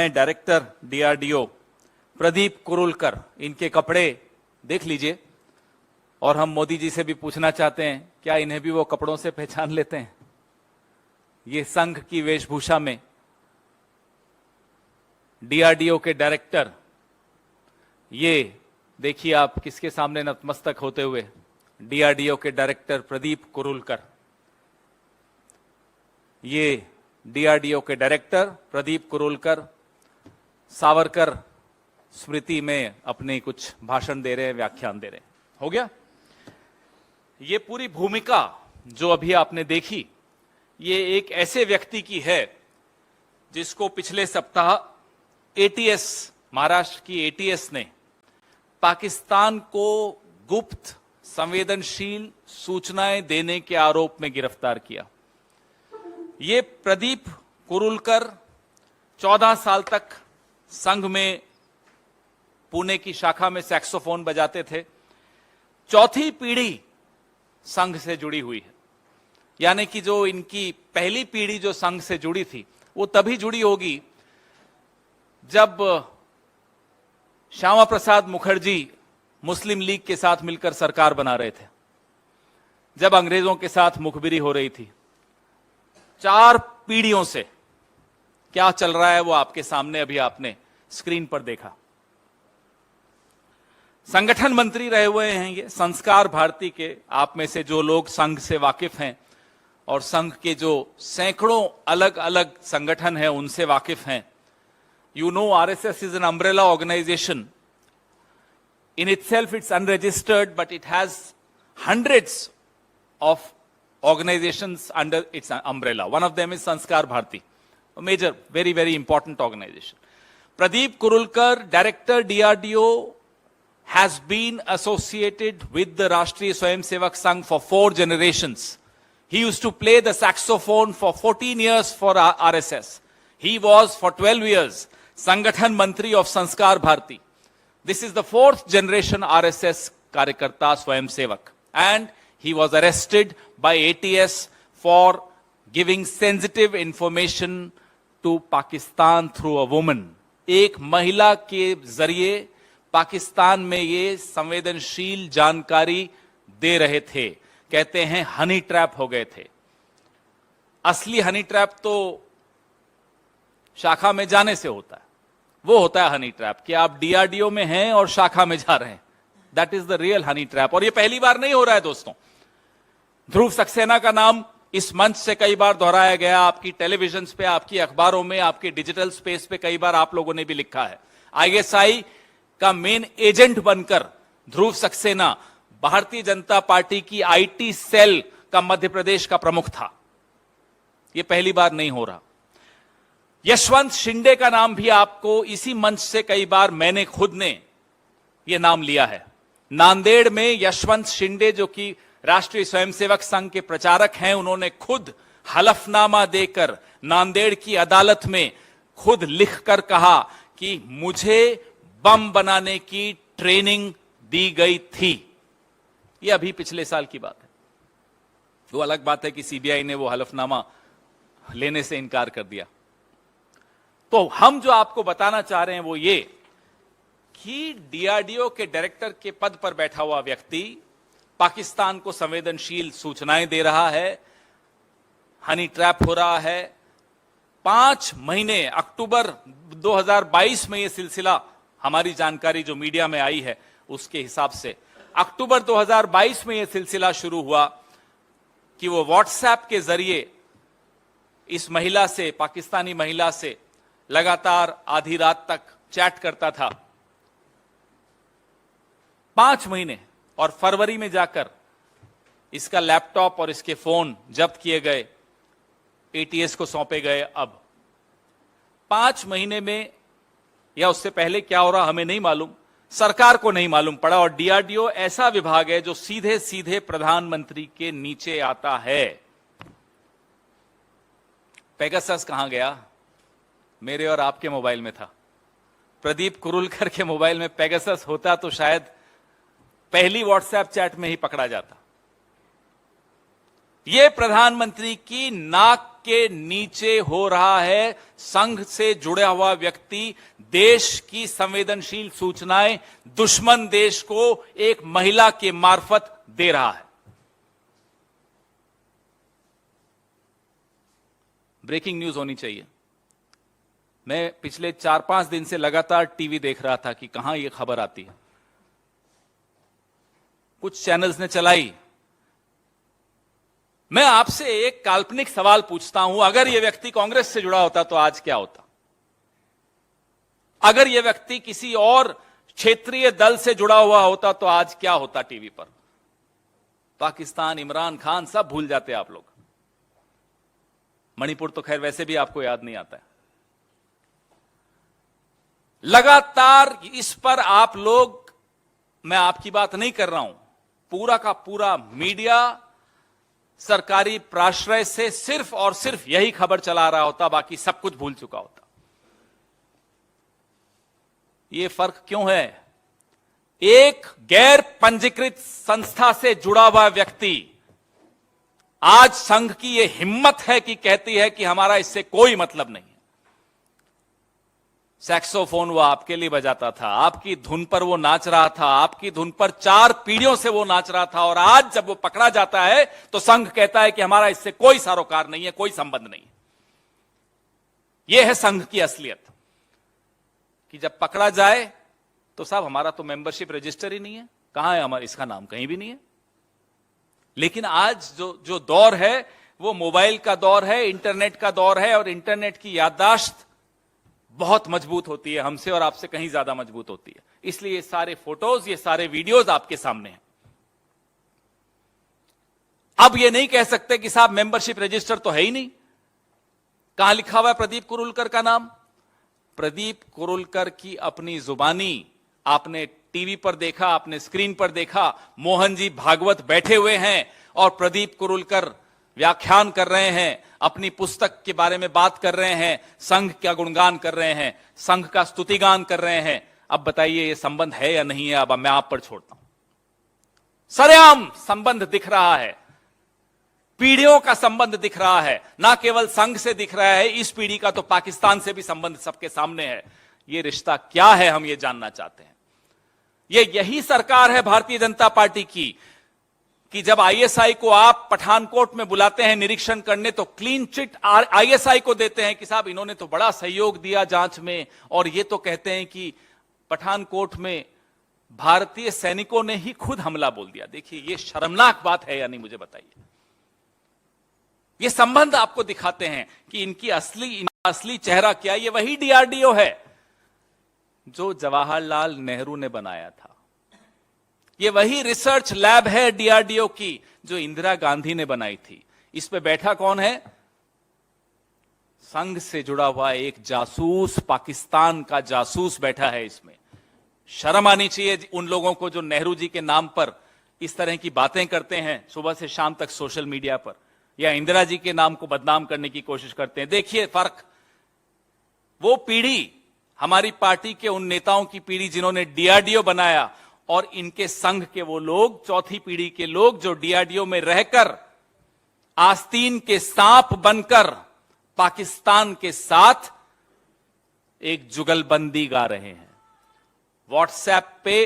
Director DRDO Pradeep Kurulkar, इनके कपड़े देख लीजिए और हम मोदी जी से भी पूछना चाहते हैं क्या इन्हें भी वो कपड़ों से पहचान लेते हैं। ये संघ की वेशभूषा में डीआरडीओ के डायरेक्टर, ये देखिए आप किसके सामने नतमस्तक होते हुए, डीआरडीओ के डायरेक्टर प्रदीप कुरुलकर। ये डीआरडीओ के डायरेक्टर प्रदीप कुरुलकर सावरकर स्मृति में अपने कुछ भाषण दे रहे हैं, व्याख्यान दे रहे हैं। हो गया। ये पूरी भूमिका जो अभी आपने देखी, ये एक ऐसे व्यक्ति की है जिसको पिछले सप्ताह एटीएस, महाराष्ट्र की एटीएस ने पाकिस्तान को गुप्त संवेदनशील सूचनाएं देने के आरोप में गिरफ्तार किया। ये प्रदीप कुरुलकर 14 साल तक संघ में पुणे की शाखा में सैक्सोफोन बजाते थे। चौथी पीढ़ी संघ से जुड़ी हुई है, यानी कि जो इनकी पहली पीढ़ी जो संघ से जुड़ी थी वो तभी जुड़ी होगी जब श्यामा प्रसाद मुखर्जी मुस्लिम लीग के साथ मिलकर सरकार बना रहे थे, जब अंग्रेजों के साथ मुखबिरी हो रही थी। 4 पीढ़ियों से क्या चल रहा है वो आपके सामने अभी आपने स्क्रीन पर देखा। संगठन मंत्री रहे हुए हैं ये संस्कार भारती के। आप में से जो लोग संघ से वाकिफ हैं और संघ के जो सैकड़ों अलग अलग संगठन हैं उनसे वाकिफ हैं, you know RSS is an umbrella organization. In itself it's unregistered, but it has hundreds of organizations under its umbrella. One of them is Sanskar Bharti, a major, very, very important organization. Pradeep Kurulkar, Director DRDO, has been associated with the Rashtriya Swayamsevak Sangh for 4 generations. He used to play the saxophone for 14 years for RSS. He was for 12 years Sangathan Mantri of Sanskar Bharti. This is the 4th generation RSS Karyakarta Swayamsevak. And he was arrested by ATS for giving sensitive information to Pakistan through a woman. एक महिला के जरिए पाकिस्तान में ये संवेदनशील जानकारी दे रहे थे। कहते हैं हनी ट्रैप हो गए थे। असली हनी ट्रैप तो शाखा में जाने से होता है, वो होता है हनी ट्रैप कि आप डीआरडीओ में हैं और शाखा में जा रहे हैं। That is the real honey trap. और ये पहली बार नहीं हो रहा है दोस्तों। ध्रुव सक्सेना का नाम इस मंच से कई बार दोहराया गया, आपकी टेलीविजन पे, आपकी अखबारों में, आपके डिजिटल स्पेस पे कई बार आप लोगों ने भी लिखा है। आईएसआई का मेन एजेंट बनकर ध्रुव सक्सेना भारतीय जनता पार्टी की आईटी सेल का मध्य प्रदेश का प्रमुख था। यह पहली बार नहीं हो रहा। यशवंत शिंदे का नाम भी आपको इसी मंच से कई बार मैंने खुद ने यह नाम लिया है। नांदेड़ में यशवंत शिंदे जो कि राष्ट्रीय स्वयंसेवक संघ के प्रचारक हैं, उन्होंने खुद हलफनामा देकर नांदेड़ की अदालत में खुद लिखकर कहा कि मुझे बम बनाने की ट्रेनिंग दी गई थी। यह अभी पिछले साल की बात है। वो अलग बात है कि सीबीआई ने वो हलफनामा लेने से इनकार कर दिया। तो हम जो आपको बताना चाह रहे हैं वो ये कि डीआरडीओ के डायरेक्टर के पद पर बैठा हुआ व्यक्ति पाकिस्तान को संवेदनशील सूचनाएं दे रहा है, हनी ट्रैप हो रहा है। 5 महीने, अक्टूबर 2022 में यह सिलसिला, हमारी जानकारी जो मीडिया में आई है उसके हिसाब से अक्टूबर 2022 में यह सिलसिला शुरू हुआ कि वो व्हाट्सएप के जरिए इस महिला से, पाकिस्तानी महिला से लगातार आधी रात तक चैट करता था। 5 महीने, और फरवरी में जाकर इसका लैपटॉप और इसके फोन जब्त किए गए, एटीएस को सौंपे गए। अब 5 महीने में या उससे पहले क्या हो रहा हमें नहीं मालूम, सरकार को नहीं मालूम पड़ा। और डीआरडीओ ऐसा विभाग है जो सीधे सीधे प्रधानमंत्री के नीचे आता है। पेगासस कहां गया? मेरे और आपके मोबाइल में था। प्रदीप कुरुलकर के मोबाइल में पेगासस होता तो शायद पहली व्हाट्सएप चैट में ही पकड़ा जाता। ये प्रधानमंत्री की नाक के नीचे हो रहा है। संघ से जुड़ा हुआ व्यक्ति देश की संवेदनशील सूचनाएं दुश्मन देश को एक महिला के मार्फत दे रहा है। ब्रेकिंग न्यूज होनी चाहिए। मैं पिछले 4-5 दिन से लगातार टीवी देख रहा था कि कहां यह खबर आती है। कुछ चैनल्स ने चलाई। मैं आपसे एक काल्पनिक सवाल पूछता हूं, अगर यह व्यक्ति कांग्रेस से जुड़ा होता तो आज क्या होता? अगर यह व्यक्ति किसी और क्षेत्रीय दल से जुड़ा हुआ होता तो आज क्या होता टीवी पर? पाकिस्तान, इमरान खान सब भूल जाते आप लोग। मणिपुर तो खैर वैसे भी आपको याद नहीं आता है। लगातार इस पर आप लोग, मैं आपकी बात नहीं कर रहा हूं, पूरा का पूरा मीडिया सरकारी प्राश्रय से सिर्फ और सिर्फ यही खबर चला रहा होता, बाकी सब कुछ भूल चुका होता। यह फर्क क्यों है? एक गैर पंजीकृत संस्था से जुड़ा हुआ व्यक्ति आज संघ की यह हिम्मत है कि कहती है कि हमारा इससे कोई मतलब नहीं है। सैक्सोफोन वो आपके लिए बजाता था, आपकी धुन पर वो नाच रहा था, आपकी धुन पर 4 पीढ़ियों से वो नाच रहा था, और आज जब वो पकड़ा जाता है तो संघ कहता है कि हमारा इससे कोई सरोकार नहीं है, कोई संबंध नहीं है। यह है संघ की असलियत कि जब पकड़ा जाए तो साहब हमारा तो मेंबरशिप रजिस्टर ही नहीं है, कहां है हमारा, इसका नाम कहीं भी नहीं है। लेकिन आज जो दौर है वो मोबाइल का दौर है, इंटरनेट का दौर है, और इंटरनेट की याददाश्त बहुत मजबूत होती है, हमसे और आपसे कहीं ज्यादा मजबूत होती है। इसलिए ये सारे फोटोज, ये सारे वीडियोज आपके सामने हैं। अब ये नहीं कह सकते कि साहब मेंबरशिप रजिस्टर तो है ही नहीं। कहां लिखा हुआ है प्रदीप कुरुलकर का नाम? प्रदीप कुरुलकर की अपनी जुबानी आपने टीवी पर देखा, आपने स्क्रीन पर देखा। मोहन जी भागवत बैठे हुए हैं और प्रदीप कुरुलकर व्याख्यान कर रहे हैं, अपनी पुस्तक के बारे में बात कर रहे हैं, संघ का गुणगान कर रहे हैं, संघ का स्तुतिगान कर रहे हैं। अब बताइए ये संबंध है या नहीं है? अब मैं आप पर छोड़ता हूं। सरेआम संबंध दिख रहा है, पीढ़ियों का संबंध दिख रहा है, ना केवल संघ से दिख रहा है, इस पीढ़ी का तो पाकिस्तान से भी संबंध सबके सामने है। ये रिश्ता क्या है, हम ये जानना चाहते हैं। यही सरकार है भारतीय जनता पार्टी की कि जब आईएसआई को आप पठानकोट में बुलाते हैं निरीक्षण करने तो क्लीन चिट आईएसआई को देते हैं कि साहब इन्होंने तो बड़ा सहयोग दिया जांच में, और ये तो कहते हैं कि पठानकोट में भारतीय सैनिकों ने ही खुद हमला बोल दिया। देखिए ये शर्मनाक बात है या नहीं, मुझे बताइए। ये संबंध आपको दिखाते हैं कि इनका असली चेहरा क्या है। ये वही डीआरडीओ है जो जवाहरलाल नेहरू ने बनाया था। ये वही रिसर्च लैब है डीआरडीओ की जो इंदिरा गांधी ने बनाई थी। इस पे बैठा कौन है? संघ से जुड़ा हुआ एक जासूस, पाकिस्तान का जासूस बैठा है इसमें। शर्म आनी चाहिए उन लोगों को जो नेहरू जी के नाम पर इस तरह की बातें करते हैं सुबह से शाम तक सोशल मीडिया पर, या इंदिरा जी के नाम को बदनाम करने की कोशिश करते हैं। देखिए फर्क, वो पीढ़ी हमारी पार्टी के उन नेताओं की पीढ़ी जिन्होंने डीआरडीओ बनाया, और इनके संघ के वो लोग, चौथी पीढ़ी के लोग जो डीआरडीओ में रहकर आस्तीन के सांप बनकर पाकिस्तान के साथ एक जुगलबंदी गा रहे हैं। व्हाट्सएप पे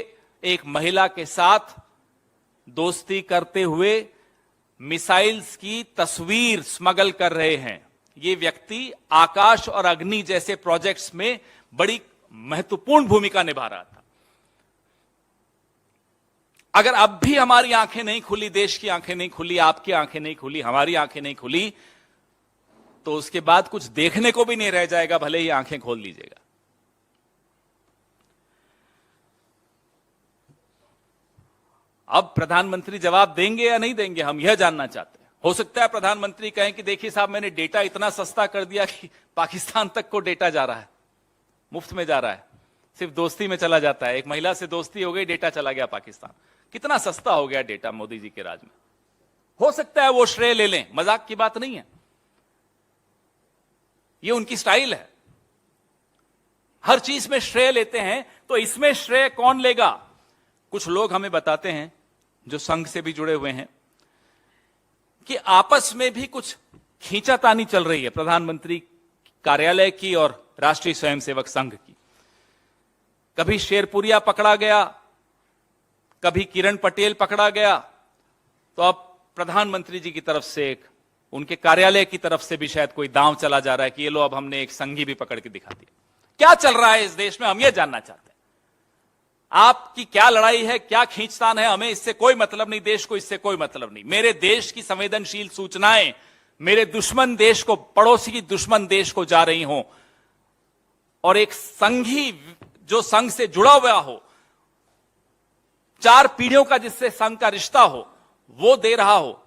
एक महिला के साथ दोस्ती करते हुए मिसाइल्स की तस्वीर स्मगल कर रहे हैं। ये व्यक्ति आकाश और अग्नि जैसे प्रोजेक्ट्स में बड़ी महत्वपूर्ण भूमिका निभा रहा था। अगर अब भी हमारी आंखें नहीं खुली, देश की आंखें नहीं खुली, आपकी आंखें नहीं खुली, हमारी आंखें नहीं खुली, तो उसके बाद कुछ देखने को भी नहीं रह जाएगा, भले ही आंखें खोल लीजिएगा। अब प्रधानमंत्री जवाब देंगे या नहीं देंगे, हम यह जानना चाहते हैं। हो सकता है प्रधानमंत्री कहें कि देखिए साहब मैंने डेटा इतना सस्ता कर दिया कि पाकिस्तान तक को डेटा जा रहा है, मुफ्त में जा रहा है, सिर्फ दोस्ती में चला जाता है। एक महिला से दोस्ती हो गई, डेटा चला गया पाकिस्तान। कितना सस्ता हो गया डेटा मोदी जी के राज में। हो सकता है वो श्रेय ले लें, मजाक की बात नहीं है, ये उनकी स्टाइल है, हर चीज में श्रेय लेते हैं। तो इसमें श्रेय कौन लेगा? कुछ लोग हमें बताते हैं जो संघ से भी जुड़े हुए हैं कि आपस में भी कुछ खींचातानी चल रही है प्रधानमंत्री कार्यालय की और राष्ट्रीय स्वयंसेवक संघ की। कभी शेरपुरिया पकड़ा गया, कभी किरण पटेल पकड़ा गया, तो अब प्रधानमंत्री जी की तरफ से उनके कार्यालय की तरफ से भी शायद कोई दांव चला जा रहा है कि ये लो अब हमने एक संघी भी पकड़ के दिखा दिया। क्या चल रहा है इस देश में, हम ये जानना चाहते हैं। आपकी क्या लड़ाई है, क्या खींचतान है, हमें इससे कोई मतलब नहीं, देश को इससे कोई मतलब नहीं। मेरे देश की संवेदनशील सूचनाएं मेरे दुश्मन देश को, पड़ोसी की दुश्मन देश को जा रही हों, और एक संघी जो संघ से जुड़ा हुआ हो, 4 पीढ़ियों का जिससे संघ का रिश्ता हो, वो दे रहा हो,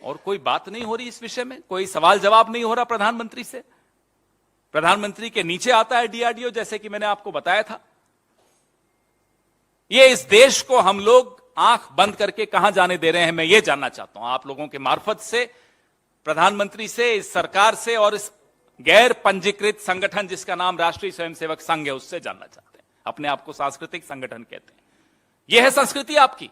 और कोई बात नहीं हो रही इस विषय में, कोई सवाल जवाब नहीं हो रहा प्रधानमंत्री से। प्रधानमंत्री के नीचे आता है डीआरडीओ, जैसे कि मैंने आपको बताया था। ये इस देश को हम लोग आंख बंद करके कहां जाने दे रहे हैं, मैं ये जानना चाहता हूं आप लोगों के मार्फत से, प्रधानमंत्री से, इस सरकार से, और इस गैर पंजीकृत संगठन जिसका नाम राष्ट्रीय स्वयंसेवक संघ है, उससे जानना चाहते हैं। अपने आप को सांस्कृतिक संगठन कहते हैं। यह है संस्कृति आपकी।